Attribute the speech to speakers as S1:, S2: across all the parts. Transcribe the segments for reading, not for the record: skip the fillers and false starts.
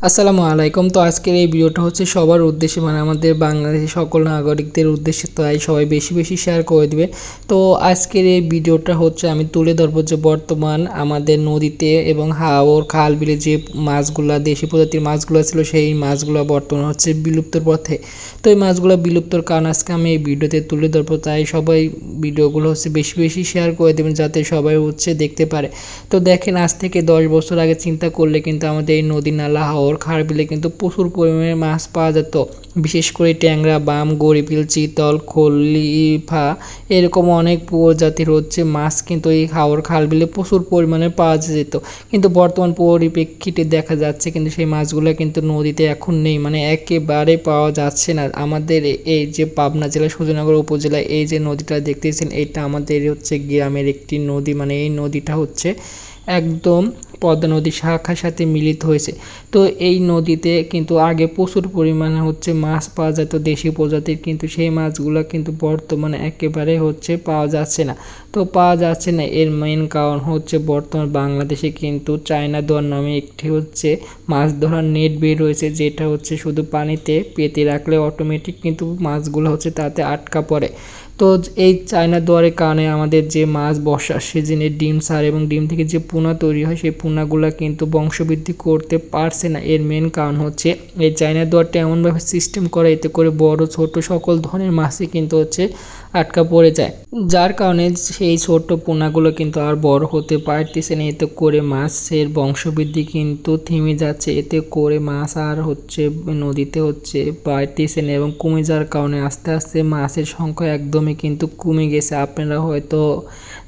S1: আসসালামু আলাইকুম। তো আজকের এই ভিডিওটা হচ্ছে সবার উদ্দেশ্যে, মানে আমাদের বাংলাদেশের সকল নাগরিকদের উদ্দেশ্যে, তাই সবাই বেশি বেশি শেয়ার করে দিবে। তো আজকের এই ভিডিওটা হচ্ছে আমি তুলে ধরবো যে বর্তমান আমাদের নদীতে এবং হাওর খাল বিলে যে মাছগুলা, দেশি প্রজাতির মাছগুলো ছিল, সেই মাছগুলো বর্তমান হচ্ছে বিলুপ্তর পথে। তো এই মাছগুলো বিলুপ্তর কারণ আজকে আমি এই ভিডিওতে তুলে ধরবো, তাই সবাই ভিডিওগুলো হচ্ছে বেশি বেশি শেয়ার করে দেবেন যাতে সবাই হচ্ছে দেখতে পারে। তো দেখেন, আজ থেকে 10 বছর আগে চিন্তা করলে কিন্তু আমাদের এই নদী নালা হাওর খাল বিলে কিন্তু প্রচুর পরিমাণে মাছ পাওয়া যেত। বিশেষ করে ট্যাংরা, বাম, গরিবিল, চিতল, খলিফা, এরকম অনেক প্রজাতির হচ্ছে মাছ কিন্তু এই হাওর খাল বিলে প্রচুর পরিমাণে পাওয়া যেত। কিন্তু বর্তমান পরিপ্রেক্ষিতে দেখা যাচ্ছে কিন্তু সেই মাছগুলো কিন্তু নদীতে এখন নেই, মানে একেবারে পাওয়া যাচ্ছে না। আমাদের এই যে পাবনা জেলা সূর্যনগর উপজেলায় এই যে নদীটা দেখতেছেন, এটা আমাদের হচ্ছে গ্রামের একটি নদী, মানে এই নদীটা হচ্ছে একদম পদ্মা নদীর শাখার সাথে মিলিত হয়েছে। তো এই নদীতে কিন্তু আগে প্রচুর পরিমাণে হচ্ছে মাছ পাওয়া যেত দেশি প্রজাতির, কিন্তু সেই মাছগুলো কিন্তু বর্তমানে একেবারে হচ্ছে পাওয়া যাচ্ছে না। তো পাওয়া যাচ্ছে না, এর মেন কারণ হচ্ছে বর্তমান বাংলাদেশে কিন্তু চায়না দোয়ার নামে একটি হচ্ছে মাছ ধরার নেট বের হয়েছে, যেটা হচ্ছে শুধু পানিতে পেতে রাখলে অটোমেটিক কিন্তু মাছগুলো হচ্ছে তাতে আটকা পড়ে। তো এই চায়না দোয়ারের কারণে আমাদের যে মাছ বর্ষার সিজনে ডিম ছাড়ে এবং ডিম থেকে যে পোনা তৈরি হয়, সেই পোনাগুলো কিন্তু বংশবৃদ্ধি করতে পারছে না। এর মেন কারণ হচ্ছে এই চায়না দোয়ারটা এমনভাবে সিস্টেম করে, এতে করে বড় ছোট সকল ধরনের মাছই কিন্তু হচ্ছে আটকা পড়ে যায়, যার কারণে সেই ছোট পোনাগুলো কিন্তু আর বড় হতে পারতেছে না। এতে করে মাছের বংশবৃদ্ধি কিন্তু থেমে যাচ্ছে, এতে করে মাছ আর হচ্ছে নদীতে হচ্ছে পারতেছে না এবং কমে যাওয়ার কারণে আস্তে আস্তে মাছের সংখ্যা একদমই কিন্তু কমে গেছে। আপনারা হয়তো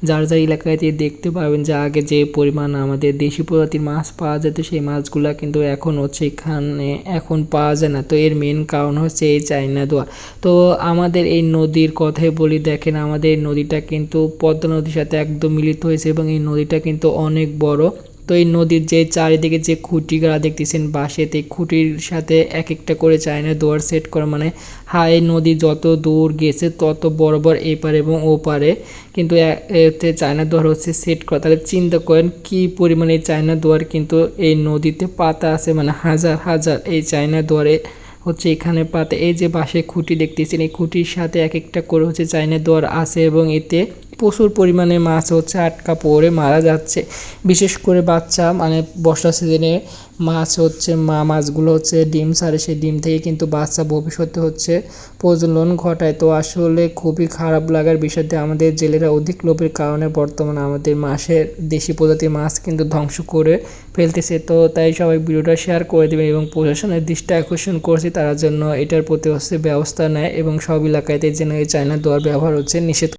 S1: যার যার এলাকাতে দেখতে পাবেন যে আগে যে পরিমাণ আমাদের দেশি প্রজাতির মাছ পাওয়া যেত, সেই মাছগুলা কিন্তু এখন হচ্ছে এখানে এখন পাওয়া যায় না। তো এর মেন কারণ হচ্ছে এই চায়না দোয়ার। তো আমাদের এই নদীর কথাই বলি, দেখেন আমাদের এই নদীটা কিন্তু পদ্মা নদীর সাথে একদম মিলিত হয়েছে এবং এই নদীটা কিন্তু অনেক বড়। তো এই নদীর যে চারিদিকে যে খুঁটিগুলা দেখতেছেন বাঁশেতে, খুঁটির সাথে এক একটা করে চায়না দোয়ার সেট করা, মানে হাই নদী যত দূর গেছে তত বরাবর এপারে এবং ওপারে কিন্তু এতে চায়না দোয়ার হচ্ছে সেট করা। তাহলে চিন্তা করেন কি পরিমাণে চায়না দোয়ার কিন্তু এই নদীতে পাতা আছে, মানে হাজার হাজার এই চায়না দোয়ারে হচ্ছে এখানে পাতা। এই যে বাঁশে খুঁটি দেখতেছেন, এই খুঁটির সাথে এক একটা করে হচ্ছে চায়না দোয়ার আছে এবং এতে প্রচুর পরিমাণে মাছ হচ্ছে আটকা পড়ে মারা যাচ্ছে। বিশেষ করে বাচ্চা, মানে বর্ষা সিজনে মাছ হচ্ছে মাছগুলো হচ্ছে ডিম ছাড়ে, সেই ডিম থেকে কিন্তু বাচ্চা ভবিষ্যতে হচ্ছে প্রজনন ঘটায়। তো আসলে খুবই খারাপ লাগার বিষয় যে আমাদের জেলেরা অধিক লোভের কারণে বর্তমানে আমাদের মাছের দেশি প্রজাতির মাছ কিন্তু ধ্বংস করে ফেলতেছে। তো তাই সবাই ভিডিওটা শেয়ার করে দেবেন এবং প্রশাসনের দৃষ্টি আকর্ষণ করছি তারা জন্য এটার প্রতি হচ্ছে ব্যবস্থা নেয় এবং সব এলাকাতে যেন এই চায়না দোয়ার ব্যবহার হচ্ছে নিষেধ।